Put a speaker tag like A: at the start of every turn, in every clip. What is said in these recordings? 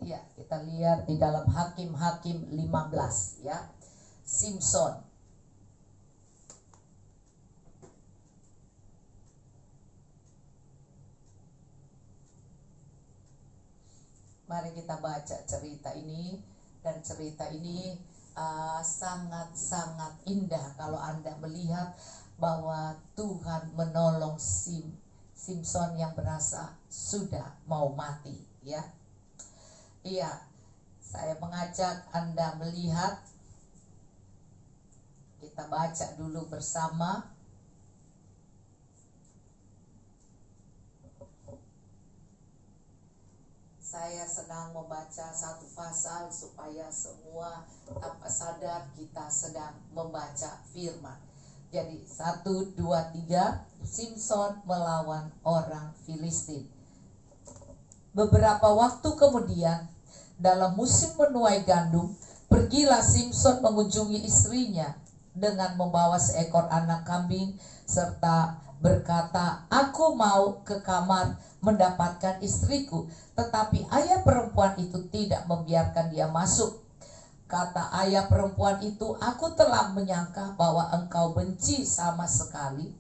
A: Ya, kita lihat di dalam Hakim-Hakim 15 ya. Simson. Mari kita baca cerita ini, dan cerita ini sangat-sangat indah kalau Anda melihat bahwa Tuhan menolong Simson yang berasa sudah mau mati ya. Iya, saya mengajak Anda melihat, kita baca dulu bersama. Saya sedang membaca satu pasal supaya semua tanpa sadar kita sedang membaca firman. Jadi 1, 2, 3, Simson melawan orang Filistin. Beberapa waktu kemudian, dalam musim menuai gandum, pergilah Simson mengunjungi istrinya dengan membawa seekor anak kambing serta berkata, "Aku mau ke kamar mendapatkan istriku." Tetapi ayah perempuan itu tidak membiarkan dia masuk. Kata ayah perempuan itu, "Aku telah menyangka bahwa engkau benci sama sekali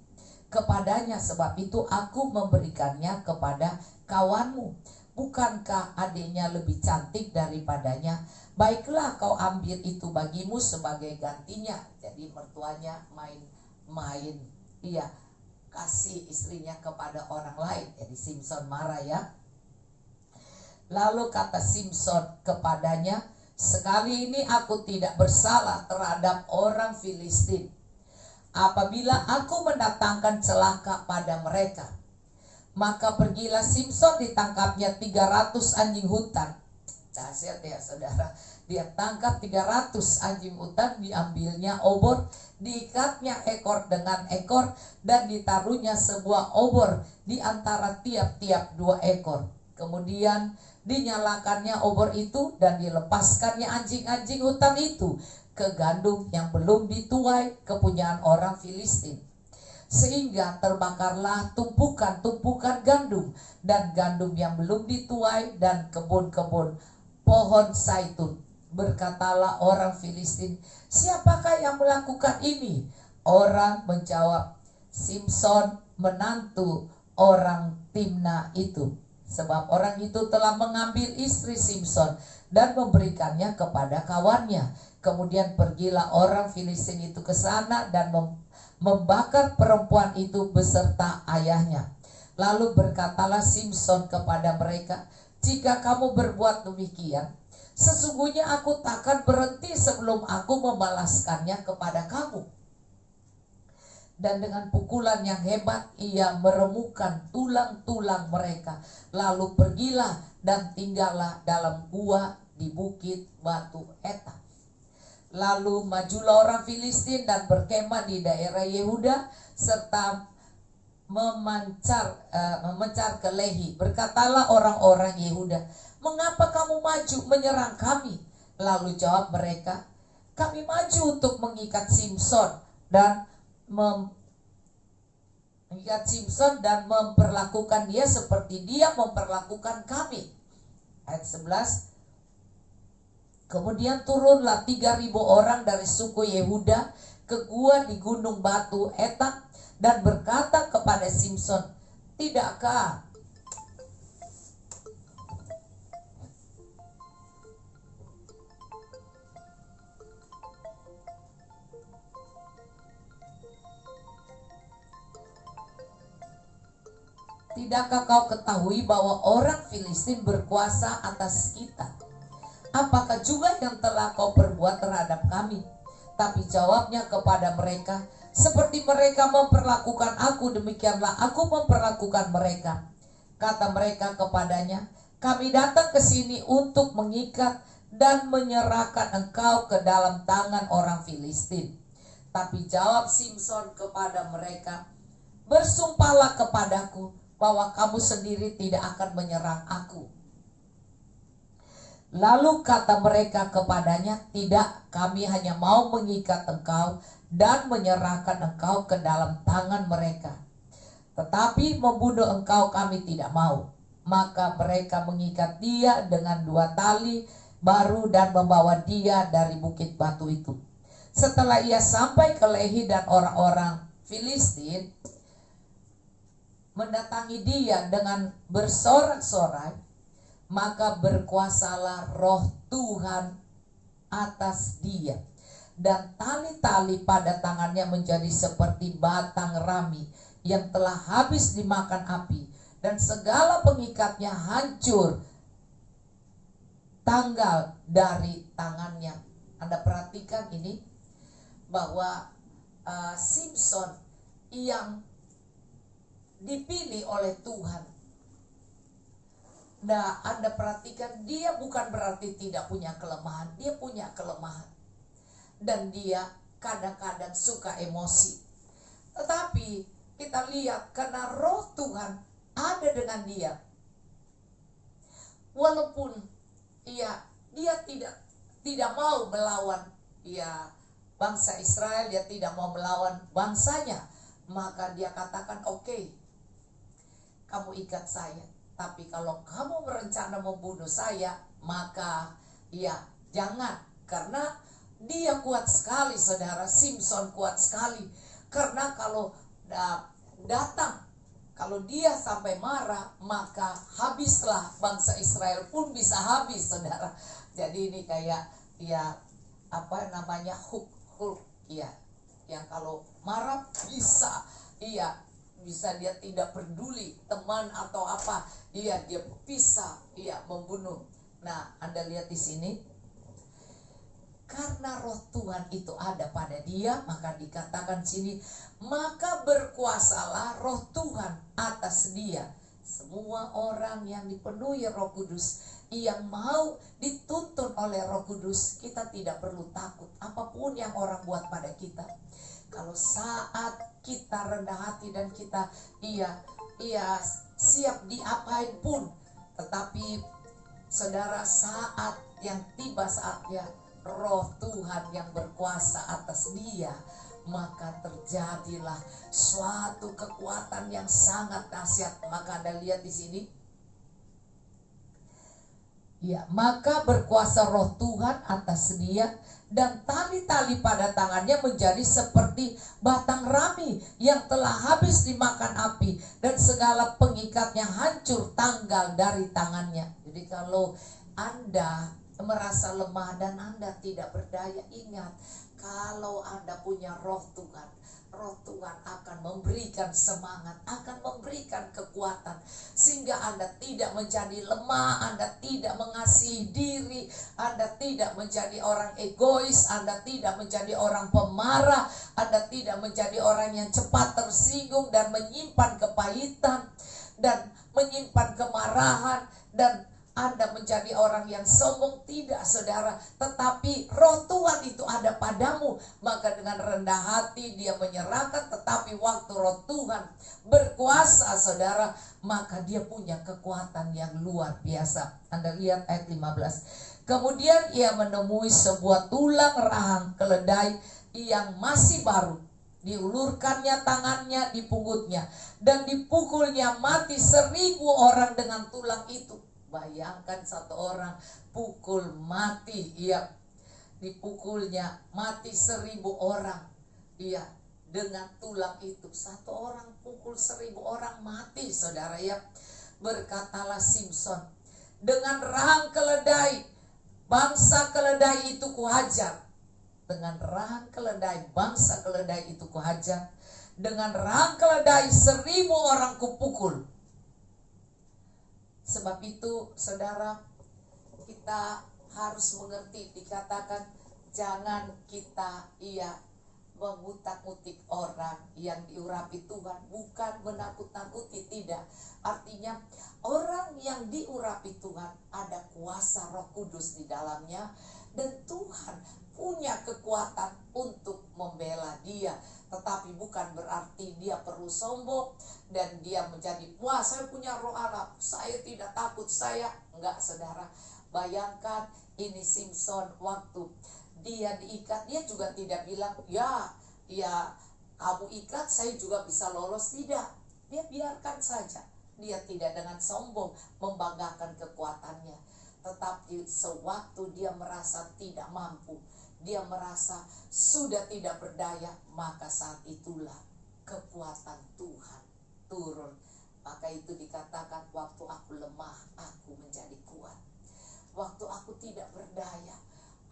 A: kepadanya, sebab itu aku memberikannya kepada kawanmu. Bukankah adiknya lebih cantik daripadanya? Baiklah, kau ambil itu bagimu sebagai gantinya." Jadi mertuanya main-main, iya, kasih istrinya kepada orang lain. Jadi Simson marah ya. Lalu kata Simson kepadanya, "Sekali ini aku tidak bersalah terhadap orang Filistin. Apabila aku mendatangkan celaka pada mereka, maka pergilah Simson, ditangkapnya 300 anjing hutan." Dahsyat ya saudara. Dia tangkap 300 anjing hutan, diambilnya obor, diikatnya ekor dengan ekor, dan ditaruhnya sebuah obor di antara tiap-tiap 2 ekor. Kemudian dinyalakannya obor itu dan dilepaskannya anjing-anjing hutan itu ke gandum yang belum dituai kepunyaan orang Filistin. Sehingga terbakarlah tumpukan-tumpukan gandum dan gandum yang belum dituai dan kebun-kebun pohon zaitun. Berkatalah orang Filistin, "Siapakah yang melakukan ini?" Orang menjawab, "Simson, menantu orang Timna itu. Sebab orang itu telah mengambil istri Simson dan memberikannya kepada kawannya." Kemudian pergilah orang Filistin itu ke sana dan membakar perempuan itu beserta ayahnya. Lalu berkatalah Simson kepada mereka, "Jika kamu berbuat demikian, sesungguhnya aku takkan berhenti sebelum aku membalaskannya kepada kamu." Dan dengan pukulan yang hebat ia meremukkan tulang-tulang mereka. Lalu pergilah dan tinggallah dalam gua di bukit batu Etam. Lalu majulah orang Filistin dan berkemah di daerah Yehuda serta memancar ke Lehi. Berkatalah orang-orang Yehuda, "Mengapa kamu maju menyerang kami?" Lalu jawab mereka, "Kami maju untuk mengikat Simson dan memperlakukan dia seperti dia memperlakukan kami." Ayat 11. Kemudian turunlah 3.000 orang dari suku Yehuda ke gua di gunung batu Etam dan berkata kepada Simson, "Tidakkah kau ketahui bahwa orang Filistin berkuasa atas kita? Apakah juga yang telah kau perbuat terhadap kami?" Tapi jawabnya kepada mereka, "Seperti mereka memperlakukan aku, demikianlah aku memperlakukan mereka." Kata mereka kepadanya, "Kami datang ke sini untuk mengikat dan menyerahkan engkau ke dalam tangan orang Filistin." Tapi jawab Simson kepada mereka, "Bersumpahlah kepadaku bahwa kamu sendiri tidak akan menyerang aku." Lalu kata mereka kepadanya, "Tidak, kami hanya mau mengikat engkau dan menyerahkan engkau ke dalam tangan mereka. Tetapi membunuh engkau kami tidak mau." Maka mereka mengikat dia dengan 2 tali baru dan membawa dia dari bukit batu itu. Setelah ia sampai ke Lehi dan orang-orang Filistin mendatangi dia dengan bersorak-sorai, maka berkuasalah roh Tuhan atas dia. Dan tali-tali pada tangannya menjadi seperti batang rami yang telah habis dimakan api. Dan segala pengikatnya hancur tanggal dari tangannya. Anda perhatikan ini, bahwa Simson yang dipilih oleh Tuhan. Nah, Anda perhatikan, dia bukan berarti tidak punya kelemahan. Dia punya kelemahan. Dan dia kadang-kadang suka emosi. Tetapi kita lihat, karena roh Tuhan ada dengan dia, walaupun dia tidak mau melawan bangsa Israel, dia tidak mau melawan bangsanya, maka dia katakan, oke, kamu ikat saya, tapi kalau kamu berencana membunuh saya, maka jangan. Karena dia kuat sekali, saudara. Simson kuat sekali. Karena kalau datang, kalau dia sampai marah, maka habislah bangsa Israel pun bisa habis, saudara. Jadi ini kayak Hulk, yang kalau marah bisa dia tidak peduli teman atau apa, dia bisa membunuh. Nah, Anda lihat di sini, karena roh Tuhan itu ada pada dia, maka dikatakan sini, maka berkuasalah roh Tuhan atas dia. Semua orang yang dipenuhi Roh Kudus, yang mau dituntun oleh Roh Kudus, kita tidak perlu takut apapun yang orang buat pada kita. Kalau saat kita rendah hati dan kita siap diapain pun, tetapi saudara, saat yang tiba saatnya roh Tuhan yang berkuasa atas dia, maka terjadilah suatu kekuatan yang sangat dahsyat. Maka Anda lihat di sini, maka berkuasa roh Tuhan atas dia, dan tali-tali pada tangannya menjadi seperti batang rami yang telah habis dimakan api, dan segala pengikatnya hancur tanggal dari tangannya. Jadi kalau Anda merasa lemah dan Anda tidak berdaya, ingat, kalau Anda punya roh Tuhan, roh Tuhan akan memberikan semangat, akan memberikan kekuatan, sehingga Anda tidak menjadi lemah, Anda tidak mengasihi diri, Anda tidak menjadi orang egois, Anda tidak menjadi orang pemarah, Anda tidak menjadi orang yang cepat tersinggung dan menyimpan kepahitan dan menyimpan kemarahan, dan Anda menjadi orang yang sombong. Tidak, saudara. Tetapi roh Tuhan itu ada padamu, maka dengan rendah hati dia menyerahkan. Tetapi waktu roh Tuhan berkuasa, saudara, maka dia punya kekuatan yang luar biasa. Anda lihat ayat 15. Kemudian ia menemui sebuah tulang rahang keledai yang masih baru. Diulurkannya tangannya di punggutnya, dan dipukulnya mati 1000 orang dengan tulang itu. Bayangkan, satu orang pukul mati, dipukulnya mati 1000 orang, dengan tulang itu. Satu orang pukul 1000 orang mati, saudara. Berkatalah Simson, dengan rahang keledai bangsa keledai itu kuhajar. Dengan rahang keledai bangsa keledai itu kuhajar. Dengan rahang keledai 1000 orang kupukul. Sebab itu, saudara, kita harus mengerti, dikatakan jangan kita mengutak-utik orang yang diurapi Tuhan. Bukan menakut-nakuti, tidak. Artinya orang yang diurapi Tuhan ada kuasa Roh Kudus di dalamnya, dan Tuhan punya kekuatan untuk membela dia. Tetapi bukan berarti dia perlu sombong dan dia menjadi, wah, saya punya roh Allah, saya tidak takut, saya enggak, saudara. Bayangkan ini Simson, waktu dia diikat, dia juga tidak bilang, ya kamu ikat saya juga bisa lolos. Tidak, dia biarkan saja. Dia tidak dengan sombong membanggakan kekuatannya. Tetapi sewaktu dia merasa tidak mampu, dia merasa sudah tidak berdaya, maka saat itulah kekuatan Tuhan turun. Maka itu dikatakan, waktu aku lemah, aku menjadi kuat. Waktu aku tidak berdaya,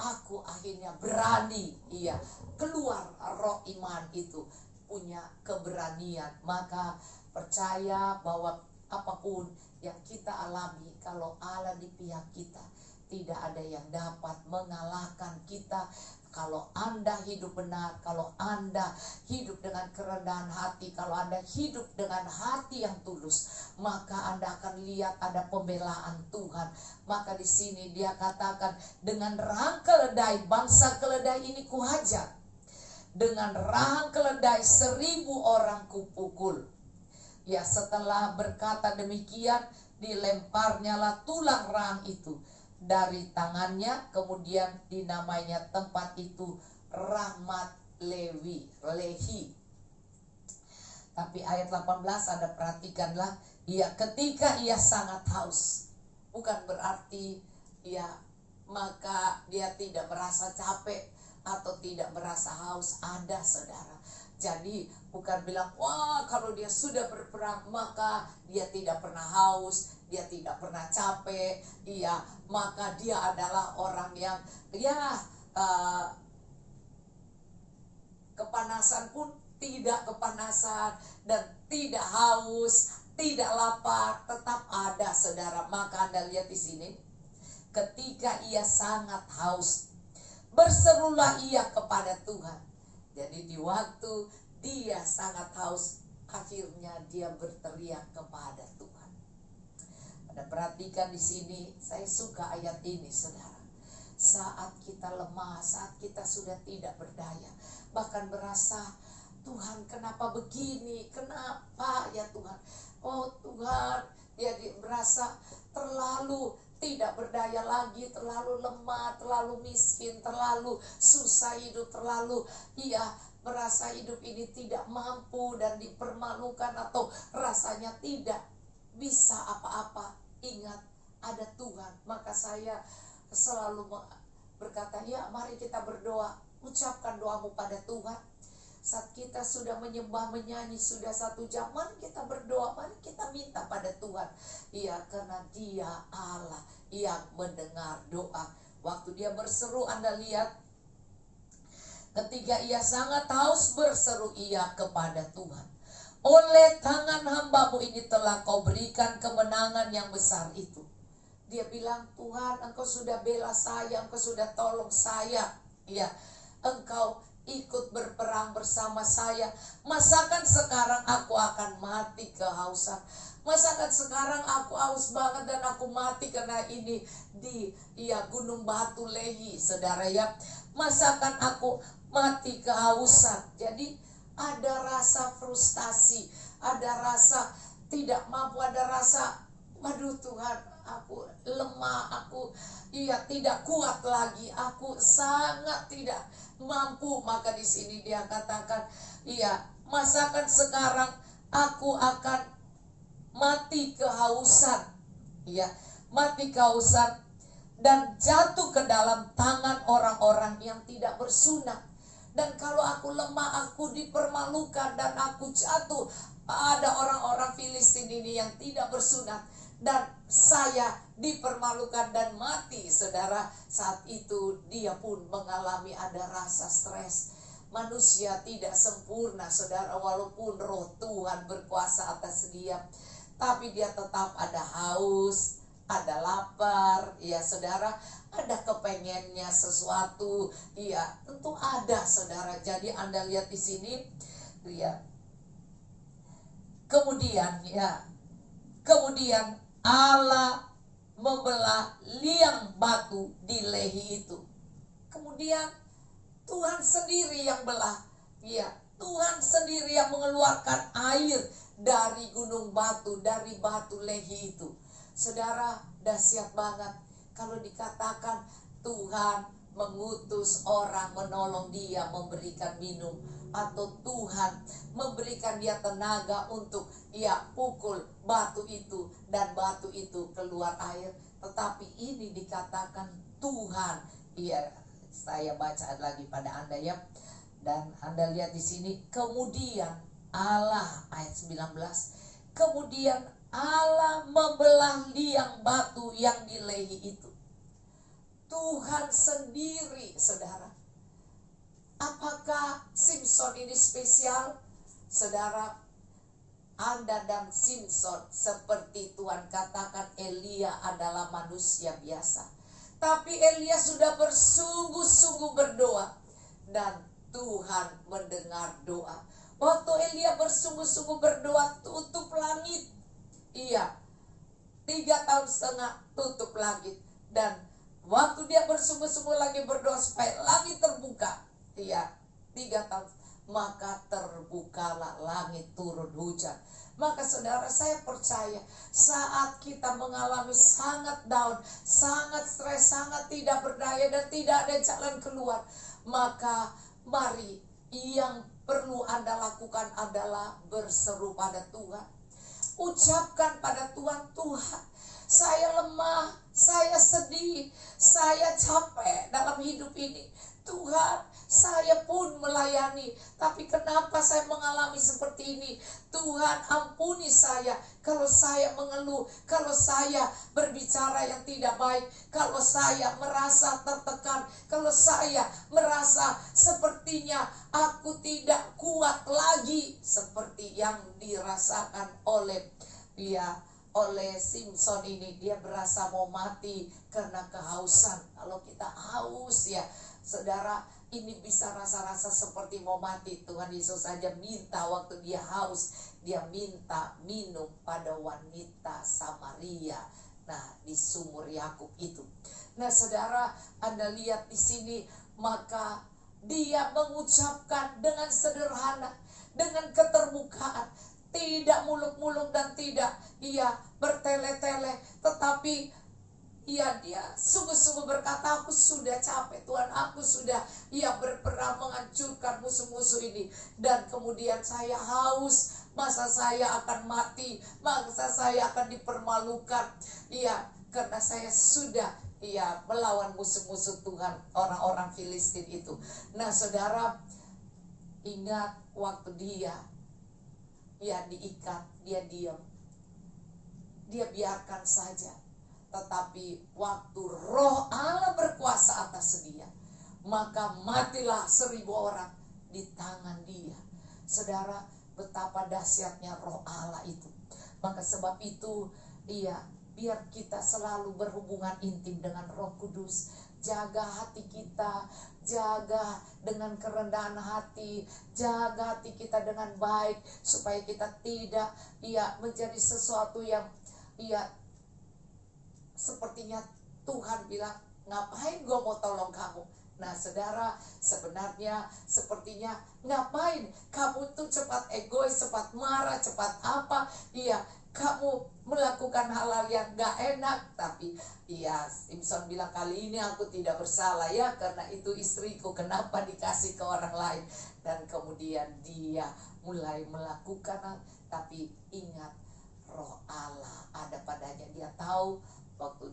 A: aku akhirnya berani. Iya, keluar roh iman itu, punya keberanian. Maka percaya bahwa apapun yang kita alami, kalau Allah di pihak kita, tidak ada yang dapat mengalahkan kita. Kalau Anda hidup benar, kalau Anda hidup dengan kerendahan hati, kalau Anda hidup dengan hati yang tulus, maka Anda akan lihat ada pembelaan Tuhan. Maka di sini dia katakan, dengan rahang keledai bangsa keledai ini kuhajar, dengan rahang keledai 1000 orang kupukul. Ya, setelah berkata demikian, dilemparnyalah tulang rahang itu dari tangannya, kemudian dinamainya tempat itu Rahmat Lehi. Tapi ayat 18 Anda perhatikanlah, ketika ia sangat haus. Bukan berarti maka dia tidak merasa capek atau tidak merasa haus. Ada, saudara. Jadi bukan bilang, wah kalau dia sudah berperang maka dia tidak pernah haus, dia tidak pernah capek. Maka dia adalah orang yang kepanasan pun tidak kepanasan dan tidak haus, tidak lapar, tetap ada, saudara. Maka Anda lihat di sini, ketika ia sangat haus, berserulah ia kepada Tuhan. Jadi di waktu dia sangat haus, akhirnya dia berteriak kepada Tuhan. Anda perhatikan di sini, saya suka ayat ini, saudara. Saat kita lemah, saat kita sudah tidak berdaya, bahkan berasa, Tuhan kenapa begini, kenapa ya Tuhan. Oh Tuhan, dia merasa terlalu tidak berdaya lagi, terlalu lemah, terlalu miskin, terlalu susah hidup, terlalu merasa hidup ini tidak mampu dan dipermalukan atau rasanya tidak bisa apa-apa. Ingat, ada Tuhan. Maka saya selalu berkata, mari kita berdoa, ucapkan doamu pada Tuhan. Saat kita sudah menyembah, menyanyi sudah 1 jam, mari kita berdoa, mari kita minta pada Tuhan. Karena dia Allah yang mendengar doa. Waktu dia berseru, Anda lihat, ketika ia sangat haus, berseru ia kepada Tuhan. Oleh tangan hambamu ini telah kau berikan kemenangan yang besar itu. Dia bilang, Tuhan engkau sudah bela saya, engkau sudah tolong saya. Engkau ikut berperang bersama saya. Masakan sekarang aku akan mati kehausan? Masakan sekarang aku haus banget dan aku mati karena ini di Gunung Batu Lehi, saudara ya. Masakan aku mati kehausan? Jadi ada rasa frustasi, ada rasa tidak mampu, ada rasa, waduh Tuhan, aku lemah, aku tidak kuat lagi, aku sangat tidak mampu. Maka di sini dia katakan, masakan sekarang aku akan mati kehausan, mati kehausan dan jatuh ke dalam tangan orang-orang yang tidak bersunat. Dan kalau aku lemah, aku dipermalukan dan aku jatuh. Ada orang-orang Filistin ini yang tidak bersunat dan saya dipermalukan dan mati, saudara. Saat itu dia pun mengalami ada rasa stres. Manusia tidak sempurna, saudara. Walaupun roh Tuhan berkuasa atas dia, tapi dia tetap ada haus, ada lapar, saudara. Ada kepengennya sesuatu, tentu ada, saudara. Jadi Anda lihat di sini, kemudian Allah membelah liang batu di Lehi itu. Kemudian Tuhan sendiri yang belah. Tuhan sendiri yang mengeluarkan air dari gunung batu, dari batu Lehi itu. Saudara, dahsyat banget kalau dikatakan Tuhan mengutus orang menolong dia, memberikan minum. atau Tuhan memberikan dia tenaga untuk pukul batu itu dan batu itu keluar air. Tetapi ini dikatakan Tuhan. Saya baca lagi pada Anda ya. Dan Anda lihat di sini, kemudian Allah, ayat 19, kemudian Allah membelah liang batu yang dilehi itu. Tuhan sendiri, saudara. Apakah Simpson ini spesial? Saudara, Anda dan Simpson seperti Tuhan katakan, Elia adalah manusia biasa. Tapi Elia sudah bersungguh-sungguh berdoa dan Tuhan mendengar doa. Waktu Elia bersungguh-sungguh berdoa, tutup langit. 3,5 tahun tutup langit. Dan waktu dia bersungguh-sungguh lagi berdoa supaya langit terbuka, 3 tahun, maka terbukalah langit, turun hujan. Maka saudara, saya percaya saat kita mengalami sangat down, sangat stres, sangat tidak berdaya dan tidak ada jalan keluar, maka mari yang perlu Anda lakukan adalah berseru pada Tuhan. Ucapkan pada Tuhan, Tuhan, saya lemah, saya sedih, saya capek dalam hidup ini. Tuhan, saya pun melayani, tapi kenapa saya mengalami seperti ini? Tuhan, ampuni saya kalau saya mengeluh, kalau saya berbicara yang tidak baik, kalau saya merasa tertekan, kalau saya merasa sepertinya aku tidak kuat lagi, seperti yang dirasakan oleh Simpson ini. Dia berasa mau mati karena kehausan. Kalau kita haus saudara, ini bisa rasa-rasa seperti mau mati. Tuhan Yesus saja minta waktu dia haus, dia minta minum pada wanita Samaria. Nah, di sumur Yakub itu. Nah, saudara, Anda lihat di sini, maka dia mengucapkan dengan sederhana, dengan keterbukaan, tidak muluk-muluk dan tidak bertele-tele, tetapi dia sungguh-sungguh berkata, aku sudah capek Tuhan, aku sudah berperang menghancurkan musuh-musuh ini, dan kemudian saya haus, masa saya akan mati, masa saya akan dipermalukan, karena saya sudah melawan musuh-musuh Tuhan, orang-orang Filistin itu. Nah, saudara, ingat waktu dia diikat, dia diam, dia biarkan saja. Tetapi waktu Roh Allah berkuasa atas dia, maka matilah 1.000 orang di tangan dia. Saudara, betapa dahsyatnya Roh Allah itu. Maka sebab itu, biar kita selalu berhubungan intim dengan Roh Kudus. Jaga hati kita, jaga dengan kerendahan hati, jaga hati kita dengan baik, supaya kita tidak menjadi sesuatu yang sepertinya Tuhan bilang, ngapain gue mau tolong kamu? Nah, saudara, sebenarnya sepertinya ngapain kamu tuh cepat egois, cepat marah, cepat apa? Kamu melakukan hal-hal yang gak enak. Tapi Simpson bilang, kali ini aku tidak bersalah karena itu istriku, kenapa dikasih ke orang lain? Dan kemudian dia mulai melakukan, tapi ingat, Roh Allah ada padanya. Dia tahu, waktu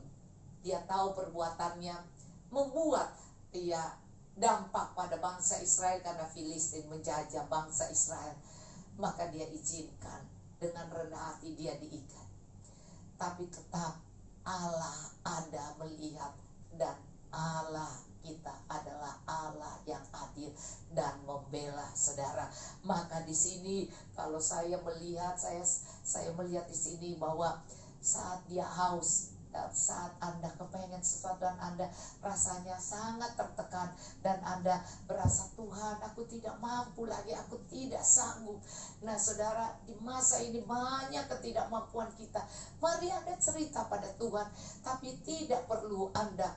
A: dia tahu perbuatannya membuat dampak pada bangsa Israel, karena Filistin menjajah bangsa Israel, maka dia izinkan, dengan rendah hati dia diikat. Tapi tetap Allah ada melihat, dan Allah kita adalah Allah yang adil dan membela, saudara. Maka di sini kalau saya melihat, saya melihat di sini bahwa saat dia haus, dan saat Anda kepengen sesuatu dan Anda rasanya sangat tertekan, dan Anda berasa, Tuhan, aku tidak mampu lagi, aku tidak sanggup. Nah, saudara, di masa ini banyak ketidakmampuan kita. Mari Anda cerita pada Tuhan, tapi tidak perlu Anda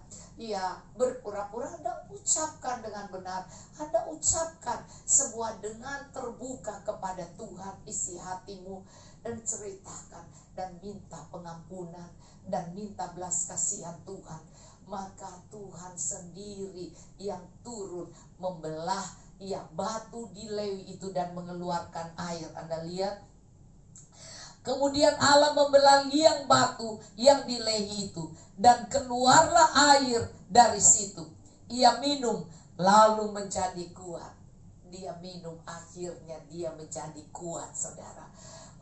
A: berpura-pura. Anda ucapkan dengan benar, Anda ucapkan sebuah dengan terbuka kepada Tuhan, isi hatimu dan ceritakan dan minta pengampunan dan minta belas kasihan Tuhan. Maka Tuhan sendiri yang turun membelah batu di Lewi itu dan mengeluarkan air. Anda lihat. Kemudian Allah membelah liang batu yang di Lehi itu, dan keluarlah air dari situ. Ia minum, lalu menjadi kuat. Dia minum, akhirnya dia menjadi kuat, saudara.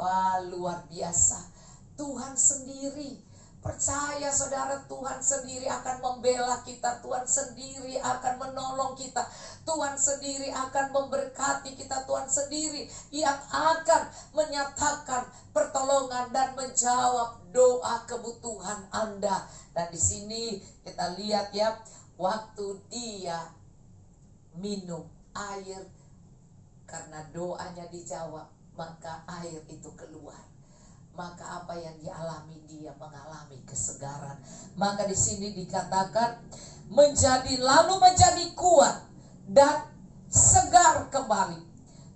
A: Wah, luar biasa. Tuhan sendiri, percaya saudara, Tuhan sendiri akan membela kita. Tuhan sendiri akan menolong kita. Tuhan sendiri akan memberkati kita. Tuhan sendiri yang akan menyatakan pertolongan dan menjawab doa kebutuhan Anda. Dan di sini kita lihat ya, waktu dia minum air, karena doanya dijawab, maka air itu keluar. Maka apa yang dialami, dia mengalami kesegaran. Maka di sini dikatakan lalu menjadi kuat dan segar kembali.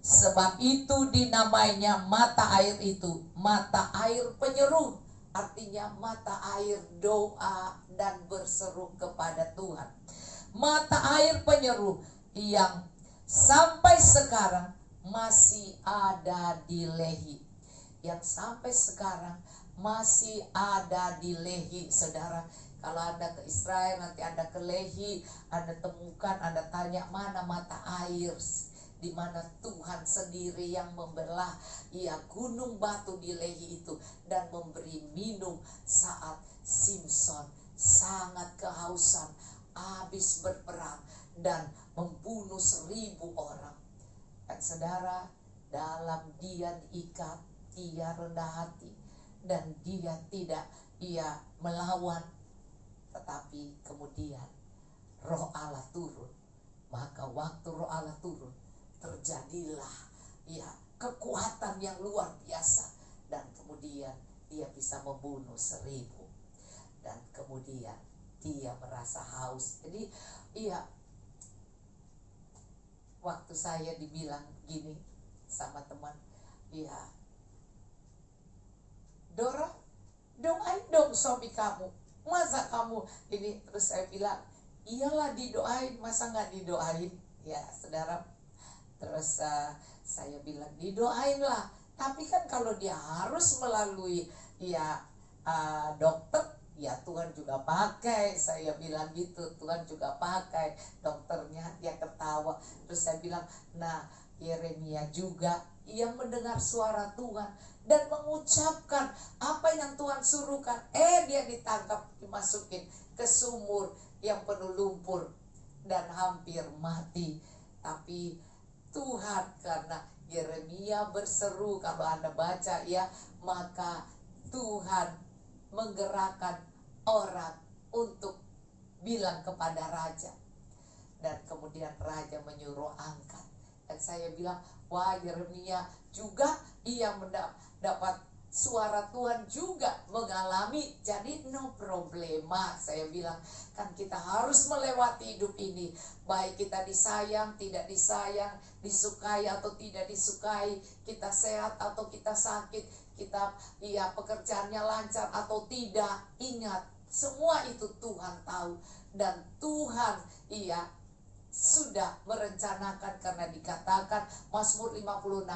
A: Sebab itu dinamainya mata air itu mata air penyeru. Artinya mata air doa dan berseru kepada Tuhan. Mata air penyeru yang sampai sekarang masih ada di Lehi. Yang sampai sekarang masih ada di Lehi, saudara. Kalau Anda ke Israel, nanti Anda ke Lehi, Anda temukan, Anda tanya mana mata air, di mana Tuhan sendiri yang membelah gunung batu di Lehi itu dan memberi minum saat Simson sangat kehausan, habis berperang dan membunuh 1000 orang. Dan saudara, dalam dia diikat, dia rendah hati dan dia tidak melawan, tetapi kemudian Roh Allah turun. Maka waktu Roh Allah turun, terjadilah kekuatan yang luar biasa, dan kemudian dia bisa membunuh 1000. Dan kemudian dia merasa haus. Jadi waktu saya dibilang gini sama teman, Dora, doain dong suami kamu. Masa kamu ini? Terus saya bilang, iyalah didoain, masa nggak didoain? Ya saudara. Terus saya bilang, didoain lah. Tapi kan kalau dia harus melalui dokter, ya Tuhan juga pakai. Saya bilang gitu, Tuhan juga pakai dokternya. Dia ketawa. Terus saya bilang, nah Yeremia juga, ia mendengar suara Tuhan dan mengucapkan apa yang Tuhan suruhkan. Dia ditangkap, dimasukin ke sumur yang penuh lumpur dan hampir mati. Tapi Tuhan, karena Yeremia berseru, kalau Anda baca maka Tuhan menggerakkan orang untuk bilang kepada raja. Dan kemudian raja menyuruh angkat. Dan saya bilang, wah, Yeremia juga ia mendapat suara Tuhan juga mengalami. Jadi no problema. Saya bilang, kan kita harus melewati hidup ini. Baik kita disayang, tidak disayang, disukai atau tidak disukai, kita sehat atau kita sakit, kita pekerjaannya lancar atau tidak. Ingat, semua itu Tuhan tahu. Dan Tuhan sudah merencanakan, karena dikatakan Mazmur 56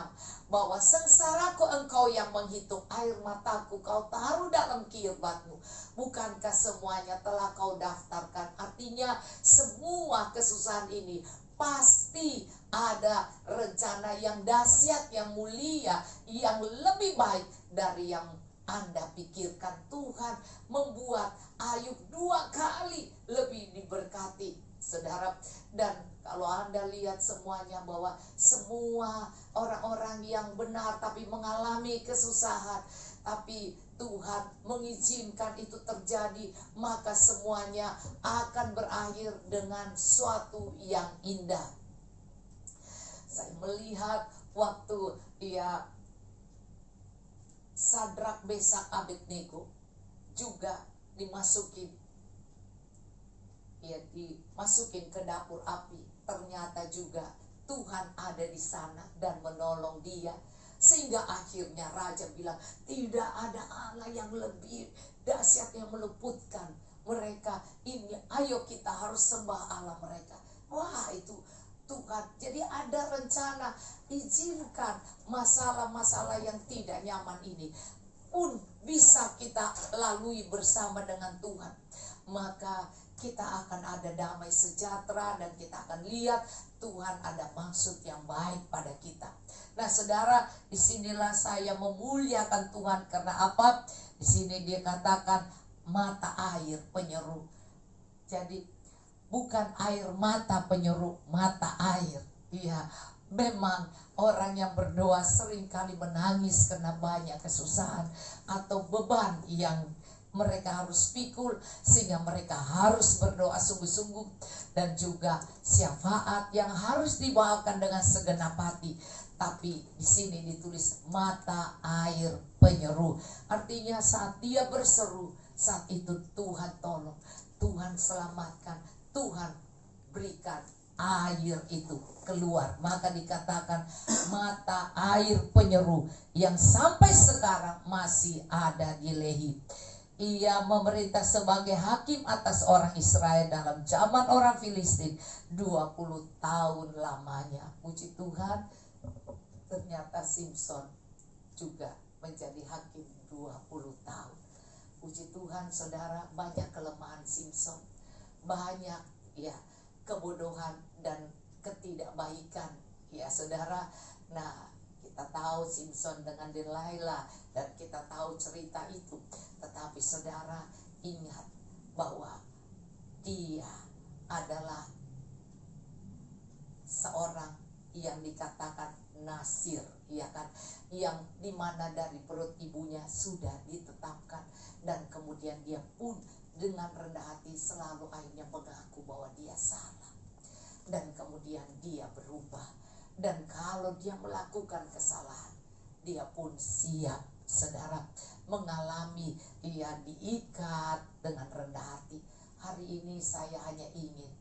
A: bahwa sengsaraku engkau yang menghitung, air mataku kau taruh dalam kirbatmu, bukankah semuanya telah kau daftarkan? Artinya semua kesusahan ini pasti ada rencana yang dahsyat, yang mulia, yang lebih baik dari yang Anda pikirkan. Tuhan membuat Ayub 2 kali lebih diberkati, saudara. Dan kalau Anda lihat semuanya, bahwa semua orang-orang yang benar tapi mengalami kesusahan, tapi Tuhan mengizinkan itu terjadi, maka semuanya akan berakhir dengan suatu yang indah. Saya melihat waktu Sadrak, Mesak, Abednego juga dimasukin ke dapur api. Ternyata juga Tuhan ada di sana dan menolong dia, sehingga akhirnya raja bilang, tidak ada Allah yang lebih dahsyat yang meluputkan mereka ini. Ayo kita harus sembah Allah mereka. Wah, itu Tuhan. Jadi ada rencana, izinkan masalah-masalah yang tidak nyaman ini pun bisa kita lalui bersama dengan Tuhan. Maka kita akan ada damai sejahtera dan kita akan lihat Tuhan ada maksud yang baik pada kita. Nah saudara, disinilah saya memuliakan Tuhan. Karena apa? Di sini dia katakan mata air penyeru. Jadi bukan air mata penyeru, mata air. Iya, memang orang yang berdoa seringkali menangis karena banyak kesusahan atau beban yang mereka harus pikul, sehingga mereka harus berdoa sungguh-sungguh, dan juga syafaat yang harus dibawakan dengan segenap hati. Tapi di sini ditulis mata air penyeru, artinya saat dia berseru, saat itu Tuhan tolong, Tuhan selamatkan, Tuhan berikan air itu keluar. Maka dikatakan mata air penyeru yang sampai sekarang masih ada di Lehi. Ia memerintah sebagai hakim atas orang Israel dalam zaman orang Filistin 20 tahun lamanya. Puji Tuhan, ternyata Simson juga menjadi hakim 20 tahun. Puji Tuhan saudara, banyak kelemahan Simson, banyak ya kebodohan dan ketidakbaikan ya saudara. Nah kita tahu Simson dengan Delilah dan kita tahu cerita itu. Tetapi saudara ingat bahwa dia adalah seorang yang dikatakan Nasir, ya kan, yang dimana dari perut ibunya sudah ditetapkan, dan kemudian dia pun dengan rendah hati selalu akhirnya mengaku bahwa dia salah, dan kemudian dia berubah. Dan kalau dia melakukan kesalahan, dia pun siap saudara mengalami, dia diikat dengan rendah hati. Hari ini saya hanya ingin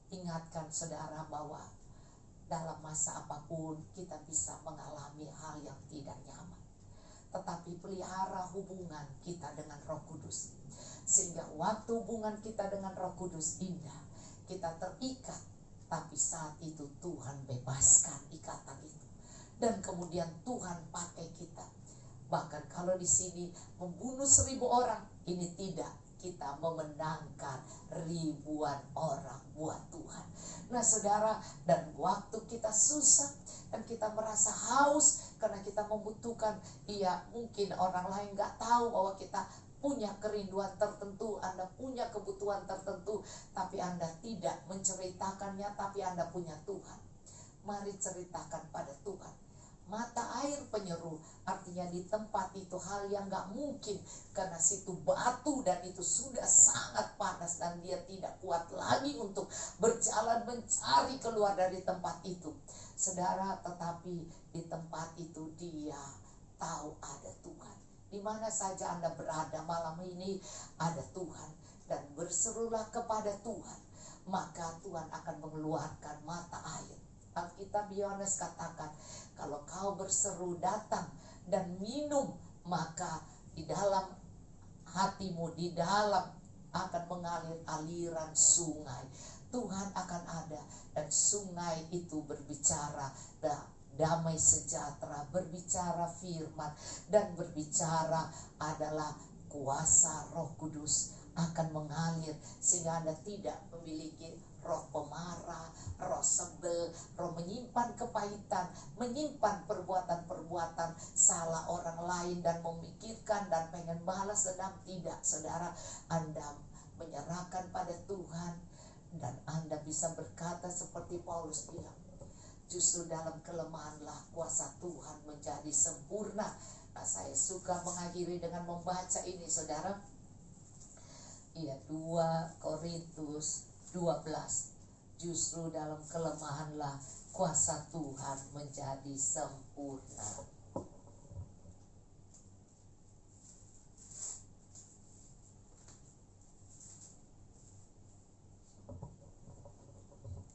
A: ingatkan saudara bahwa dalam masa apapun kita bisa mengalami hal yang tidak nyaman, tetapi pelihara hubungan kita dengan Roh Kudus, sehingga waktu hubungan kita dengan Roh Kudus indah, kita terikat, tapi saat itu Tuhan bebaskan ikatan itu, dan kemudian Tuhan pakai kita. Bahkan kalau di sini membunuh 1000 orang, ini tidak, kita memenangkan ribuan orang buat Tuhan. Nah saudara, dan waktu kita susah dan kita merasa haus karena kita membutuhkan, mungkin orang lain gak tahu bahwa kita punya kerinduan tertentu, Anda punya kebutuhan tertentu, tapi Anda tidak menceritakannya, tapi Anda punya Tuhan. Mari ceritakan pada Tuhan. Mata air penyeru artinya di tempat itu hal yang gak mungkin, karena situ batu dan itu sudah sangat panas dan dia tidak kuat lagi untuk berjalan mencari keluar dari tempat itu saudara. Tetapi di tempat itu dia tahu ada Tuhan. Di mana saja Anda berada malam ini ada Tuhan, dan berserulah kepada Tuhan, maka Tuhan akan mengeluarkan mata air. Alkitab Yohanes katakan, kalau kau berseru datang dan minum, maka di dalam hatimu, di dalam akan mengalir aliran sungai. Tuhan akan ada, dan sungai itu berbicara damai sejahtera, berbicara firman, dan berbicara adalah kuasa Roh Kudus akan mengalir, sehingga Anda tidak memiliki roh pemarah, roh sebel, roh menyimpan kepahitan, menyimpan perbuatan-perbuatan salah orang lain dan memikirkan dan pengen balas dendam. Tidak saudara, Anda menyerahkan pada Tuhan, dan Anda bisa berkata seperti Paulus bilang, justru dalam kelemahanlah kuasa Tuhan menjadi sempurna. Nah, saya suka mengakhiri dengan membaca ini saudara. 2 Korintus 12, justru dalam kelemahanlah kuasa Tuhan menjadi sempurna.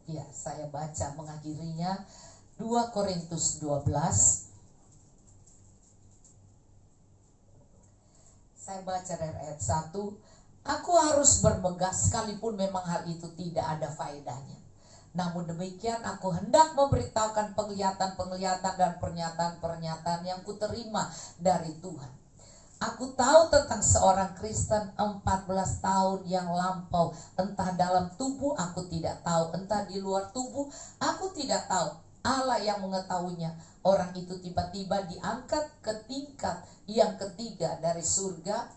A: Ya, saya baca mengakhirinya 2 Korintus 12. Saya baca dari ayat 1. Aku harus bermegah sekalipun memang hal itu tidak ada faedahnya. Namun demikian aku hendak memberitahukan penglihatan-penglihatan dan pernyataan-pernyataan yang kuterima dari Tuhan. Aku tahu tentang seorang Kristen 14 tahun yang lampau. Entah dalam tubuh aku tidak tahu, entah di luar tubuh aku tidak tahu. Allah yang mengetahuinya. Orang itu tiba-tiba diangkat ke tingkat yang ketiga dari surga.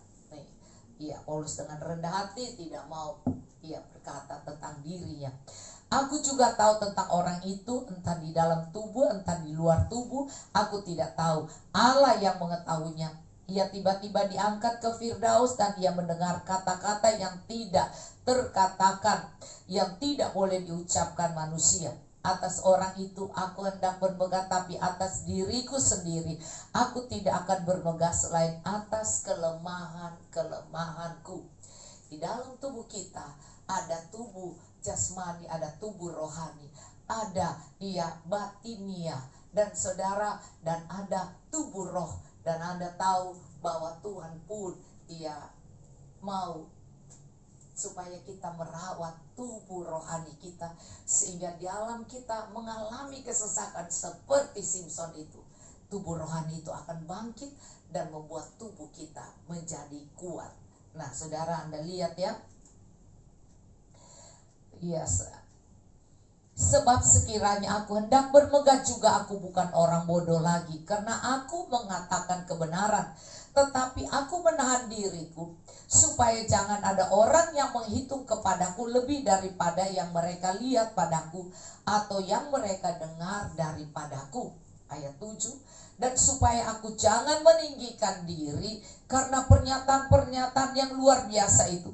A: Paulus dengan rendah hati tidak mau berkata tentang dirinya. Aku juga tahu tentang orang itu, entah di dalam tubuh, entah di luar tubuh, aku tidak tahu. Allah yang mengetahuinya. Ia tiba-tiba diangkat ke Firdaus dan ia mendengar kata-kata yang tidak terkatakan, yang tidak boleh diucapkan manusia. Atas orang itu aku hendak bermegah, tapi atas diriku sendiri aku tidak akan bermegah selain atas kelemahan-kelemahanku. Di dalam tubuh kita ada tubuh jasmani, ada tubuh rohani, ada batinia dan saudara, dan ada tubuh roh. Dan Anda tahu bahwa Tuhan pun mau supaya kita merawat tubuh rohani kita, sehingga di alam kita mengalami kesesakan seperti Simpson itu, tubuh rohani itu akan bangkit dan membuat tubuh kita menjadi kuat. Nah saudara, Anda lihat ya. Sebab sekiranya aku hendak bermegah juga, aku bukan orang bodoh lagi, karena aku mengatakan kebenaran. Tetapi aku menahan diriku, supaya jangan ada orang yang menghitung kepadaku lebih daripada yang mereka lihat padaku, atau yang mereka dengar daripadaku. Ayat 7. Dan supaya aku jangan meninggikan diri karena pernyataan-pernyataan yang luar biasa itu,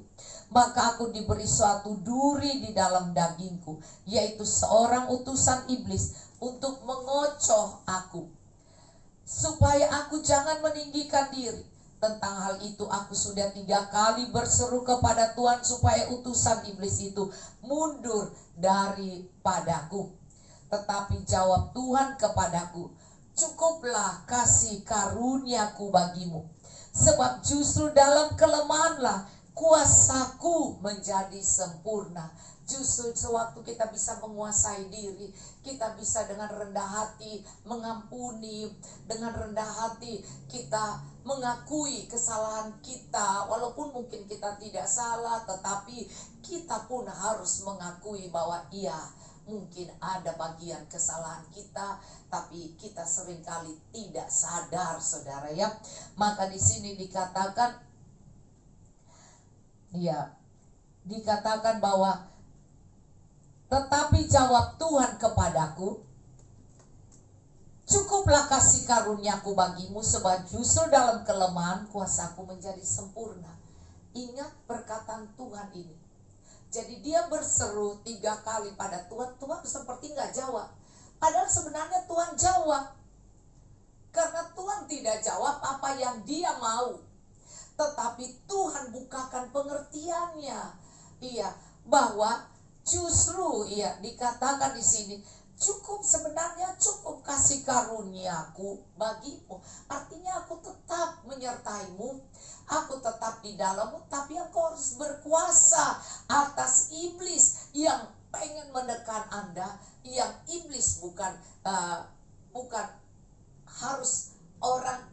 A: maka aku diberi suatu duri di dalam dagingku, yaitu seorang utusan iblis untuk mengocoh aku, supaya aku jangan meninggikan diri. Tentang hal itu aku sudah 3 kali berseru kepada Tuhan supaya utusan iblis itu mundur daripadaku. Tetapi jawab Tuhan kepadaku, cukuplah kasih karuniaku bagimu, sebab justru dalam kelemahanlah kuasaku menjadi sempurna. Justru sewaktu kita bisa menguasai diri, kita bisa dengan rendah hati mengampuni, dengan rendah hati kita mengakui kesalahan kita. Walaupun mungkin kita tidak salah, tetapi kita pun harus mengakui bahwa mungkin ada bagian kesalahan kita, tapi kita seringkali tidak sadar, saudara ya. Maka di sini dikatakan, dikatakan bahwa tetapi jawab Tuhan kepadaku, cukuplah kasih karuniaku bagimu, sebab justru dalam kelemahan kuasaku menjadi sempurna. Ingat perkataan Tuhan ini. Jadi dia berseru 3 kali pada Tuhan, Tuhan seperti nggak jawab. Padahal sebenarnya Tuhan jawab. Karena Tuhan tidak jawab apa yang dia mau, tetapi Tuhan bukakan pengertiannya. Bahwa justru dikatakan di sini, sebenarnya cukup kasih karuniaku bagimu. Artinya aku tetap menyertaimu, aku tetap di dalammu, tapi aku harus berkuasa atas iblis yang pengen menekan Anda. Yang iblis bukan harus orang.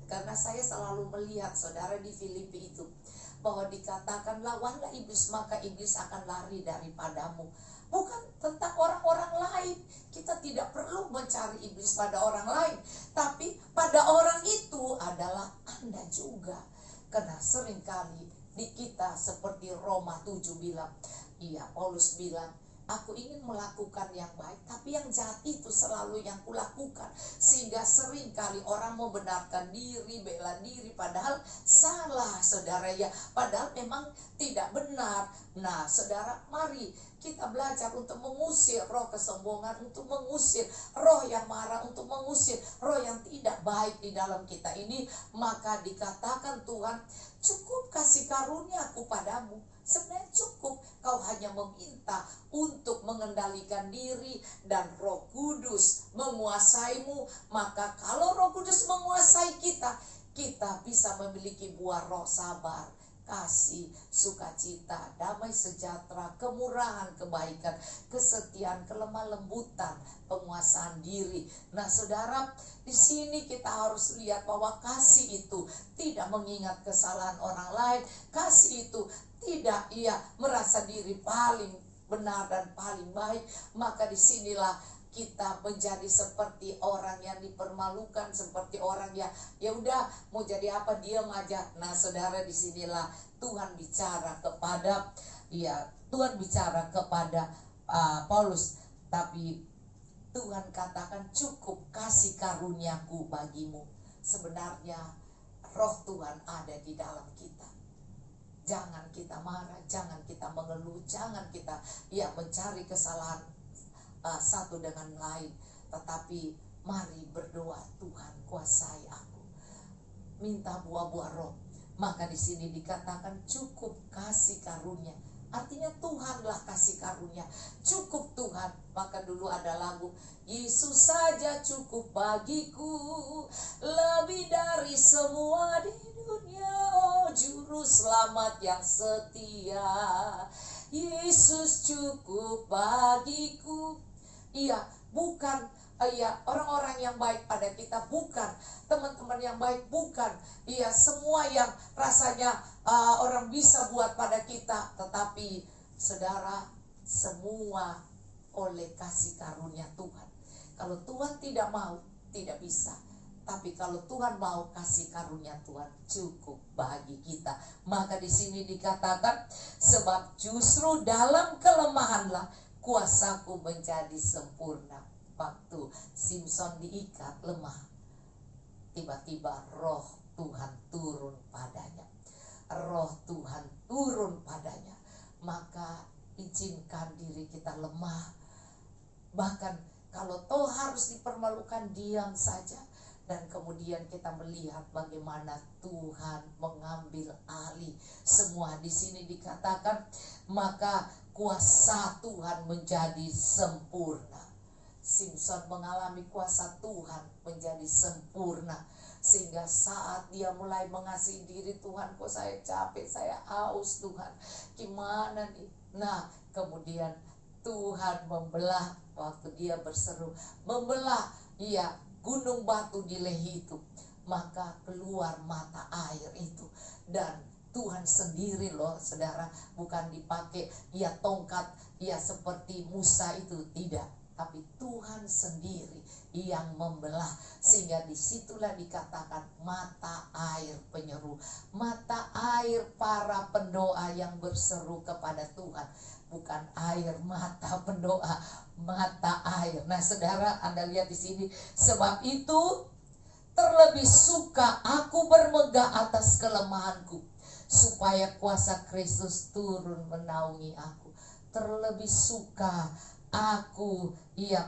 A: Karena saya selalu melihat, saudara, di Filipi itu, bahwa dikatakan lawanlah iblis maka iblis akan lari daripadamu. Bukan tentang orang-orang lain. Kita tidak perlu mencari iblis pada orang lain, tapi pada orang itu adalah Anda juga. Karena seringkali di kita seperti Roma 7 bilang, Paulus bilang, aku ingin melakukan yang baik, tapi yang jahat itu selalu yang kulakukan. Sehingga seringkali orang membenarkan diri, bela diri, padahal salah, saudara ya. Padahal memang tidak benar. Nah, saudara, mari kita belajar untuk mengusir roh kesombongan, untuk mengusir roh yang marah, untuk mengusir roh yang tidak baik di dalam kita ini. Maka dikatakan Tuhan, cukup kasih karuniaku padamu. Sebenarnya cukup kau hanya meminta untuk mengendalikan diri dan Roh Kudus menguasaimu. Maka kalau Roh Kudus menguasai kita, kita bisa memiliki buah roh sabar, kasih, sukacita, damai sejahtera, kemurahan, kebaikan, kesetiaan, kelemah lembutan, penguasaan diri. Nah saudara, di sini kita harus lihat bahwa kasih itu tidak mengingat kesalahan orang lain. Kasih itu tidak merasa diri paling benar dan paling baik. Maka disinilah kita menjadi seperti orang yang dipermalukan, seperti orang yang ya udah mau jadi apa diam aja. Nah saudara, disinilah Tuhan bicara kepada Paulus, tapi Tuhan katakan cukup kasih karuniaku bagimu. Sebenarnya roh Tuhan ada di dalam kita. Jangan kita marah, jangan kita mengeluh, jangan kita mencari kesalahan satu dengan lain, tetapi mari berdoa, Tuhan kuasai aku, minta buah-buah roh. Maka di sini dikatakan cukup kasih karunia, artinya Tuhanlah kasih karunia, cukup Tuhan. Maka dulu ada lagu, Yesus saja cukup bagiku, lebih dari semua di dunia, oh juru selamat yang setia, Yesus cukup bagiku. Bukan orang-orang yang baik pada kita, bukan teman-teman yang baik, bukan semua yang rasanya orang bisa buat pada kita, tetapi saudara, semua oleh kasih karunia Tuhan. Kalau Tuhan tidak mau, tidak bisa. Tapi kalau Tuhan mau, kasih karunia Tuhan cukup bagi kita. Maka di sini dikatakan, sebab justru dalam kelemahanlah kuasaku menjadi sempurna. Waktu Simpson diikat lemah, tiba-tiba roh Tuhan turun padanya. Roh Tuhan turun padanya. Maka izinkan diri kita lemah. Bahkan kalau toh harus dipermalukan, diam saja. Dan kemudian kita melihat bagaimana Tuhan mengambil alih semua. Di sini dikatakan, maka kuasa Tuhan menjadi sempurna. Simpson mengalami kuasa Tuhan menjadi sempurna. Sehingga saat dia mulai mengasihi diri, Tuhan kok saya capek, saya haus Tuhan, gimana nih. Nah kemudian Tuhan membelah, waktu dia berseru, membelah gunung batu di Lehi itu, maka keluar mata air itu. Dan Tuhan sendiri loh saudara, bukan dipakai tongkat seperti Musa itu, tidak, tapi Tuhan sendiri yang membelah. Sehingga disitulah dikatakan mata air penyeru, mata air para pendoa yang berseru kepada Tuhan. Bukan air mata pendoa, mata air. Nah saudara, Anda lihat di sini, sebab itu terlebih suka aku bermegah atas kelemahanku, supaya kuasa Kristus turun menaungi aku. Terlebih suka aku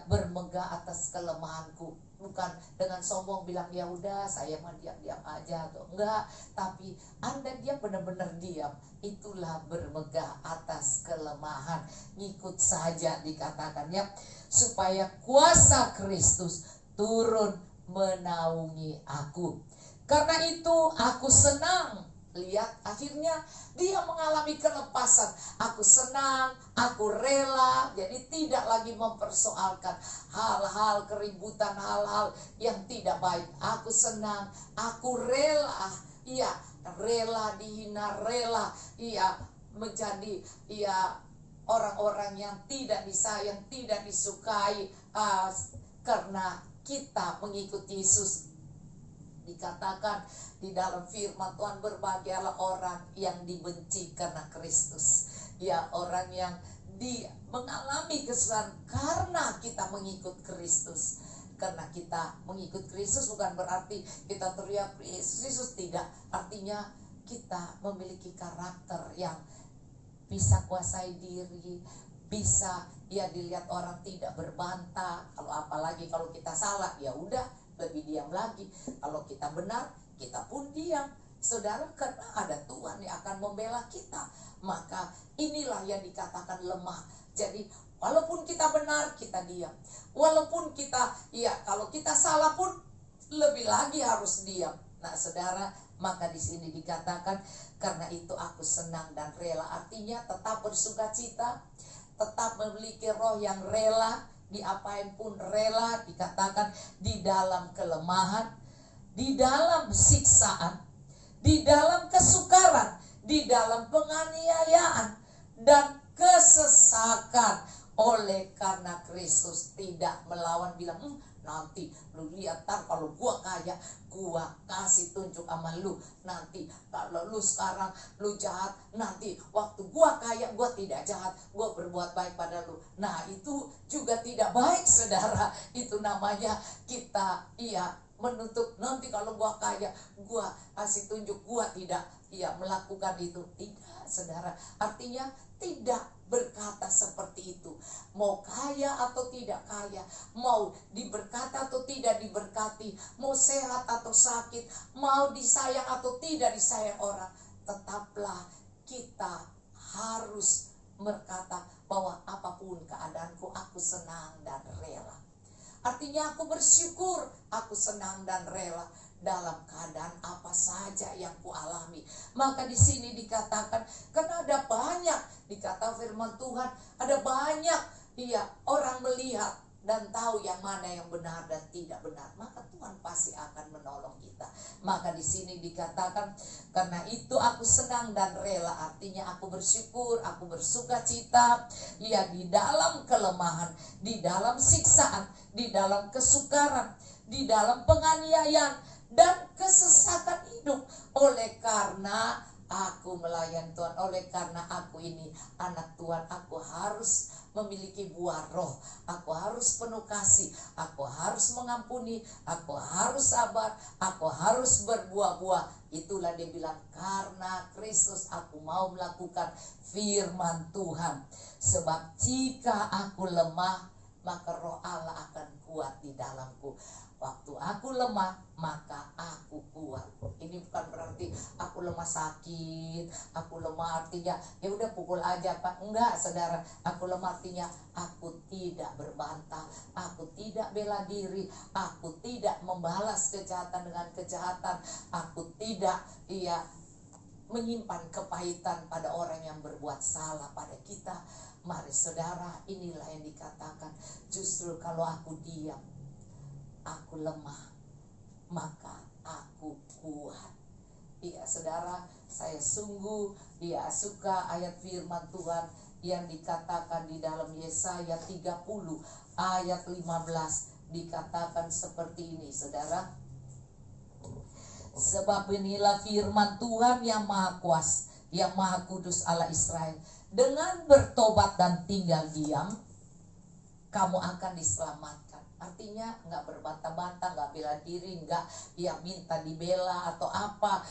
A: bermegah atas kelemahanku. Bukan dengan sombong bilang ya udah saya mah diam-diam aja atau enggak, tapi Anda dia benar-benar diam, itulah bermegah atas kelemahan. Ngikut saja dikatakannya, supaya kuasa Kristus turun menaungi aku. Karena itu aku senang. Lihat, akhirnya dia mengalami kelepasan. Aku senang, aku rela. Jadi tidak lagi mempersoalkan hal-hal keributan, hal-hal yang tidak baik. Aku senang, aku rela. Rela dihina, rela menjadi orang-orang yang tidak disayang, tidak disukai, karena kita mengikuti Yesus. Dikatakan di dalam firman Tuhan, berbahagialah orang yang dibenci karena Kristus. Orang yang mengalami kesusahan karena kita mengikut Kristus. Karena kita mengikut Kristus bukan berarti kita teriak Yesus, tidak. Artinya kita memiliki karakter yang bisa kuasai diri, bisa dilihat orang tidak berbantah. Kalau apalagi kalau kita salah, ya udah lebih diam lagi. Kalau kita benar, kita pun diam. Saudara, karena ada Tuhan yang akan membela kita. Maka inilah yang dikatakan lemah. Jadi walaupun kita benar, kita diam. Walaupun kita kalau kita salah pun lebih lagi harus diam. Nah saudara, maka di sini dikatakan karena itu aku senang dan rela. Artinya tetap bersukacita, tetap memiliki roh yang rela, diapain pun rela. Dikatakan di dalam kelemahan, di dalam siksaan, di dalam kesukaran, di dalam penganiayaan dan kesesakan. Oleh karena Kristus tidak melawan, bilang nanti lu lihat tar kalau gua kaya, gua kasih tunjuk sama lu. Nanti kalau lu sekarang lu jahat, nanti waktu gua kaya gua tidak jahat, gua berbuat baik pada lu. Nah itu juga tidak baik saudara. Itu namanya kita menutup, nanti kalau gua kaya gua kasih tunjuk, gua tidak melakukan itu. Tidak saudara, artinya tidak berkata seperti itu. Mau kaya atau tidak kaya, mau diberkati atau tidak diberkati, mau sehat atau sakit, mau disayang atau tidak disayang orang, tetaplah kita harus berkata bahwa apapun keadaanku, aku senang dan rela. Artinya aku bersyukur, aku senang dan rela dalam keadaan apa saja yang kualami. Maka di sini dikatakan, karena ada banyak, dikata firman Tuhan, ada banyak orang melihat dan tahu yang mana yang benar dan tidak benar, maka Tuhan pasti akan menolong kita. Maka di sini dikatakan karena itu aku senang dan rela, artinya aku bersyukur, aku bersukacita di dalam kelemahan, di dalam siksaan, di dalam kesukaran, di dalam penganiayaan dan kesesakan hidup. Oleh karena aku melayan Tuhan, oleh karena aku ini anak Tuhan, aku harus memiliki buah roh, aku harus penuh kasih, aku harus mengampuni, aku harus sabar, aku harus berbuah-buah. Itulah dia bilang, karena Kristus aku mau melakukan firman Tuhan. Sebab jika aku lemah, maka roh Allah akan kuat di dalamku. Waktu aku lemah, maka aku kuat. Ini bukan berarti aku lemah sakit, aku lemah artinya ya udah pukul aja Pak. Enggak saudara, aku lemah artinya aku tidak berbantah, aku tidak bela diri, aku tidak membalas kejahatan dengan kejahatan, aku tidak menyimpan kepahitan pada orang yang berbuat salah pada kita. Mari saudara, inilah yang dikatakan, justru kalau aku diam, aku lemah, maka aku kuat. Saudara, saya sungguh suka ayat firman Tuhan yang dikatakan di dalam Yesaya 30 ayat 15. Dikatakan seperti ini saudara. Sebab inilah firman Tuhan yang maha kuasa, yang maha kudus Allah Israel. Dengan bertobat dan tinggal diam, kamu akan diselamatkan. Artinya nggak berbantah-bantah, nggak bela diri, nggak minta dibela atau apa,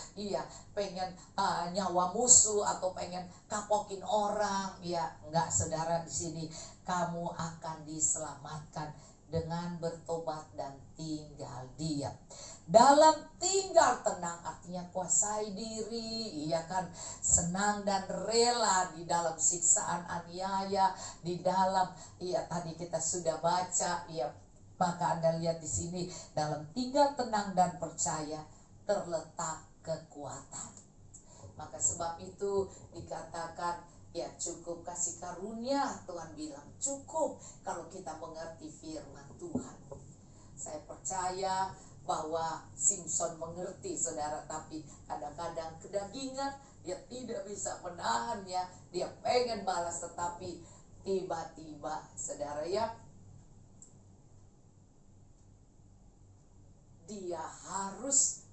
A: pengen nyawa musuh atau pengen kapokin orang, nggak saudara. Di sini kamu akan diselamatkan dengan bertobat dan tinggal diam. Dalam tinggal tenang artinya kuasai diri, senang dan rela di dalam siksaan aniaya, di dalam tadi kita sudah baca, maka Anda lihat di sini dalam tinggal tenang dan percaya terletak kekuatan. Maka sebab itu dikatakan cukup kasih karunia. Tuhan bilang cukup kalau kita mengerti firman Tuhan. Saya percaya bahwa Simpson mengerti saudara, tapi kadang-kadang kedagingan dia tidak bisa menahannya, dia pengen balas, tetapi tiba-tiba saudara dia harus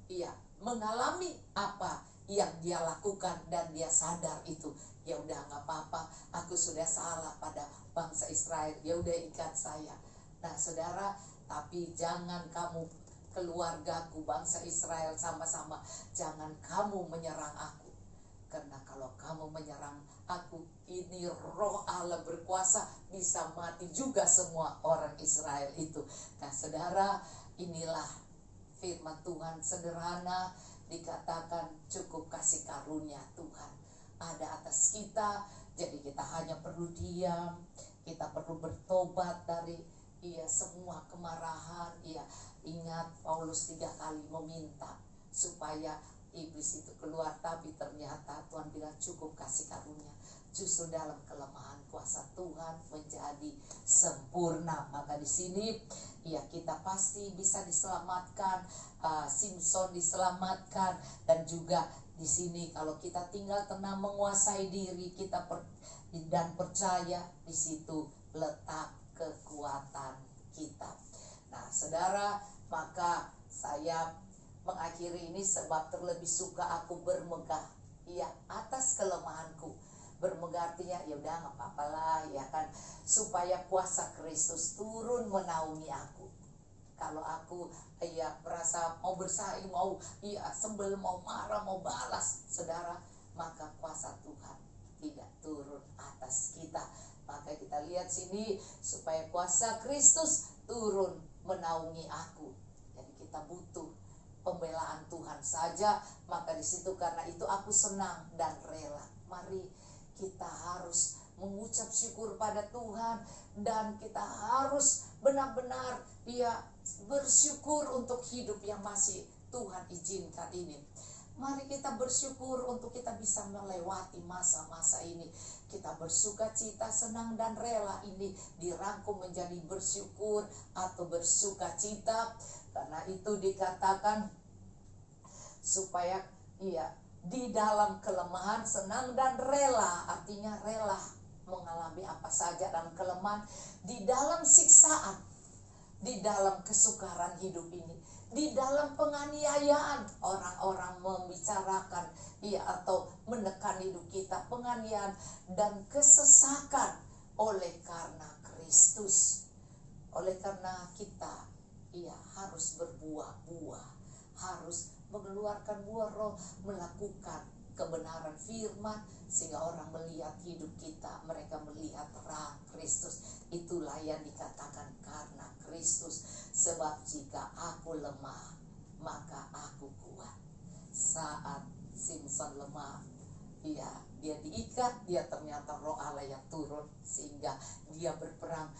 A: mengalami apa yang dia lakukan dan dia sadar itu. Ya udah nggak apa-apa, aku sudah salah pada bangsa Israel, ya udah ikat saya. Nah saudara, tapi jangan kamu, keluargaku bangsa Israel sama-sama, jangan kamu menyerang aku. Karena kalau kamu menyerang aku, ini roh Allah berkuasa, bisa mati juga semua orang Israel itu. Nah saudara, inilah firman Tuhan sederhana, dikatakan cukup kasih karunia Tuhan ada atas kita. Jadi kita hanya perlu diam, kita perlu bertobat dari semua kemarahan. Ingat Paulus 3 kali meminta supaya iblis itu keluar. Tapi ternyata Tuhan bilang cukup kasih karunia. Justru dalam kelemahan kuasa Tuhan menjadi sempurna. Maka di sini ya kita pasti bisa diselamatkan. Simpson diselamatkan, dan juga di sini kalau kita tinggal tenang menguasai diri kita dan percaya, di situ letak kekuatan kita. Nah, saudara, maka saya mengakhiri ini sebab terlebih suka aku bermegah ya atas kelemahanku. Bermegah artinya ya udah nggak apa-apa lah ya kan, supaya kuasa Kristus turun menaungi aku. Kalau aku ya merasa mau bersaing, mau ya sebel, mau marah, mau balas, saudara, maka kuasa Tuhan tidak turun atas kita. Maka kita lihat sini, supaya kuasa Kristus turun menaungi aku. Jadi kita butuh pembelaan Tuhan saja. Maka di situ karena itu aku senang dan rela. Mari kita harus mengucap syukur pada Tuhan, dan kita harus benar-benar ya bersyukur untuk hidup yang masih Tuhan izinkan ini. Mari kita bersyukur untuk kita bisa melewati masa-masa ini. Kita bersuka cita, senang dan rela, ini dirangkum menjadi bersyukur atau bersuka cita. Karena itu dikatakan supaya ya di dalam kelemahan senang dan rela, artinya rela mengalami apa saja dalam kelemahan, di dalam siksaan, di dalam kesukaran hidup ini, di dalam penganiayaan, orang-orang membicarakan ya atau menekan hidup kita, penganiayaan dan kesesakan, oleh karena Kristus, oleh karena kita ya harus berbuah-buah, harus mengeluarkan buah roh, melakukan kebenaran firman, sehingga orang melihat hidup kita, mereka melihat terang Kristus. Itulah yang dikatakan karena Kristus. Sebab jika aku lemah, maka aku kuat. Saat Simpson lemah, dia diikat, dia ternyata roh Allah yang turun, sehingga dia berperang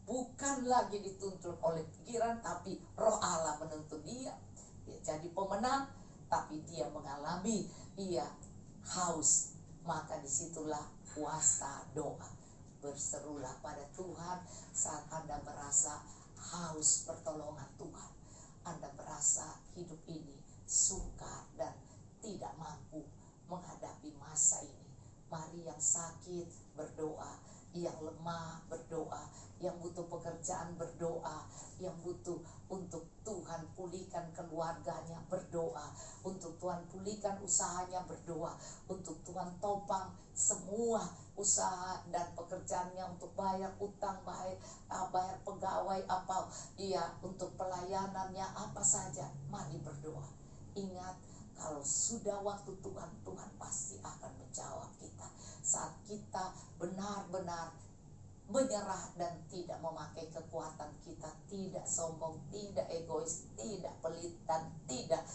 A: bukan lagi dituntun oleh pikiran, tapi roh Allah menuntun dia. Dia jadi pemenang, tapi dia mengalami haus. Maka disitulah kuasa doa. Berserulah pada Tuhan saat Anda merasa haus pertolongan Tuhan. Anda merasa hidup ini sukar dan tidak mampu menghadapi masa ini. Mari yang sakit berdoa, yang lemah berdoa, yang butuh pekerjaan berdoa, yang butuh untuk Tuhan pulihkan keluarganya berdoa, untuk Tuhan pulihkan usahanya berdoa, untuk Tuhan topang semua usaha dan pekerjaannya, untuk bayar utang, bayar pegawai apa untuk pelayanannya apa saja. Mari berdoa. Ingat, kalau sudah waktu Tuhan, Tuhan pasti akan menjawab kita. Saat kita benar-benar menyerah dan tidak memakai kekuatan kita, tidak sombong, tidak egois, tidak pelit, dan tidak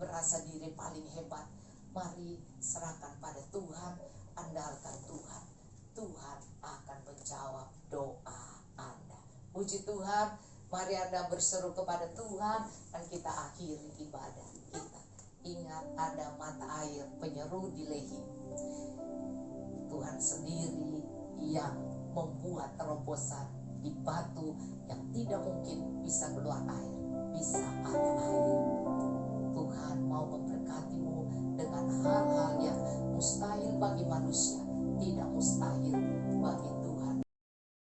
A: merasa diri paling hebat. Mari serahkan pada Tuhan, andalkan Tuhan. Tuhan akan menjawab doa Anda. Puji Tuhan. Mari Anda berseru kepada Tuhan, dan kita akhiri ibadah kita. Ingat, ada mata air penyeru di lehi. Tuhan sendiri yang membuat terobosan di batu yang tidak mungkin bisa keluar air, bisa ada air. Tuhan mau memberkatimu dengan hal-hal yang mustahil bagi manusia, tidak mustahil bagi